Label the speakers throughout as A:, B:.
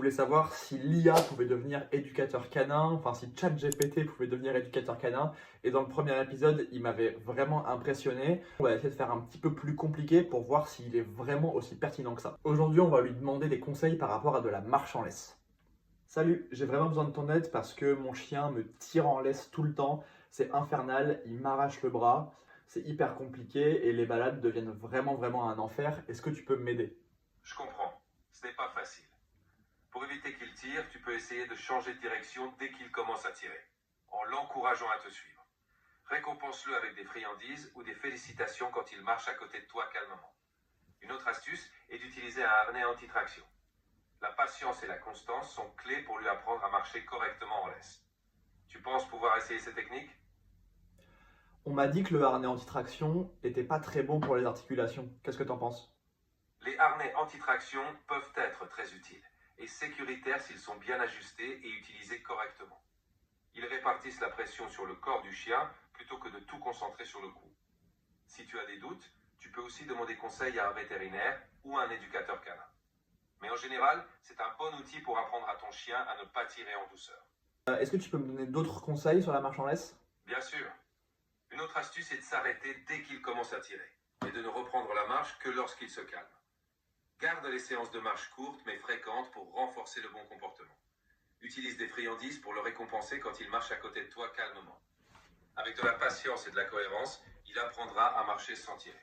A: Je voulais savoir si l'IA pouvait devenir éducateur canin, enfin si ChatGPT pouvait devenir éducateur canin. Et dans le premier épisode, il m'avait vraiment impressionné. On va essayer de faire un petit peu plus compliqué pour voir s'il est vraiment aussi pertinent que ça. Aujourd'hui, on va lui demander des conseils par rapport à de la marche en laisse. Salut, j'ai vraiment besoin de ton aide parce que mon chien me tire en laisse tout le temps. C'est infernal, il m'arrache le bras. C'est hyper compliqué et les balades deviennent vraiment un enfer. Est-ce que tu peux m'aider?
B: Je comprends, ce n'est pas facile. Pour éviter qu'il tire, tu peux essayer de changer de direction dès qu'il commence à tirer, en l'encourageant à te suivre. Récompense-le avec des friandises ou des félicitations quand il marche à côté de toi calmement. Une autre astuce est d'utiliser un harnais anti-traction. La patience et la constance sont clés pour lui apprendre à marcher correctement en laisse. Tu penses pouvoir essayer ces techniques?
A: On m'a dit que le harnais anti-traction était pas très bon pour les articulations. Qu'est-ce que t'en penses?
B: Les harnais anti-traction peuvent être très utiles et sécuritaires s'ils sont bien ajustés et utilisés correctement. Ils répartissent la pression sur le corps du chien plutôt que de tout concentrer sur le cou. Si tu as des doutes, tu peux aussi demander conseil à un vétérinaire ou à un éducateur canin. Mais en général, c'est un bon outil pour apprendre à ton chien à ne pas tirer en douceur.
A: Est-ce que tu peux me donner d'autres conseils sur la marche en laisse?
B: Bien sûr, une autre astuce est de s'arrêter dès qu'il commence à tirer et de ne reprendre la marche que lorsqu'il se calme. Garde les séances de marche courtes mais fréquentes pour renforcer le bon comportement. Utilise des friandises pour le récompenser quand il marche à côté de toi calmement. Avec de la patience et de la cohérence, il apprendra à marcher sans tirer.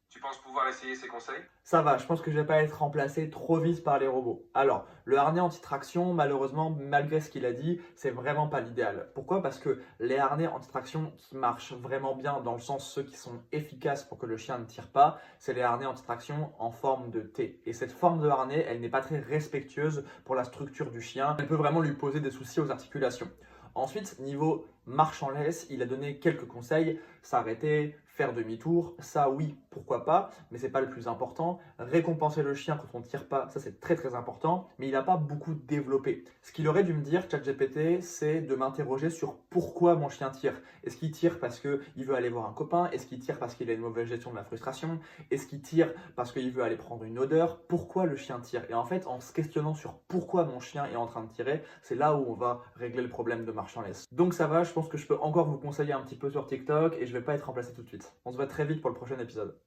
B: Tu penses pouvoir essayer ces conseils?
A: Ça va, je pense que je vais pas être remplacé trop vite par les robots. Alors, le harnais anti-traction, malheureusement, malgré ce qu'il a dit, c'est vraiment pas l'idéal. Pourquoi? Parce que les harnais anti-traction qui marchent vraiment bien, dans le sens ceux qui sont efficaces pour que le chien ne tire pas, c'est les harnais anti-traction en forme de T. Et cette forme de harnais, elle n'est pas très respectueuse pour la structure du chien. Elle peut vraiment lui poser des soucis aux articulations. Ensuite, niveau marche en laisse, il a donné quelques conseils. S'arrêter, faire demi-tour, ça oui, pourquoi pas, mais c'est pas le plus important. Récompenser le chien quand on ne tire pas, ça c'est très important, mais il n'a pas beaucoup développé. Ce qu'il aurait dû me dire, ChatGPT, c'est de m'interroger sur pourquoi mon chien tire. Est-ce qu'il tire parce qu'il veut aller voir un copain? Est-ce qu'il tire parce qu'il a une mauvaise gestion de la frustration? Est-ce qu'il tire parce qu'il veut aller prendre une odeur? Pourquoi le chien tire? Et en fait, en se questionnant sur pourquoi mon chien est en train de tirer, c'est là où on va régler le problème de marche en laisse. Donc ça va, je pense que je peux encore vous conseiller un petit peu sur TikTok et je vais pas être remplacé tout de suite. On se voit très vite pour le prochain épisode.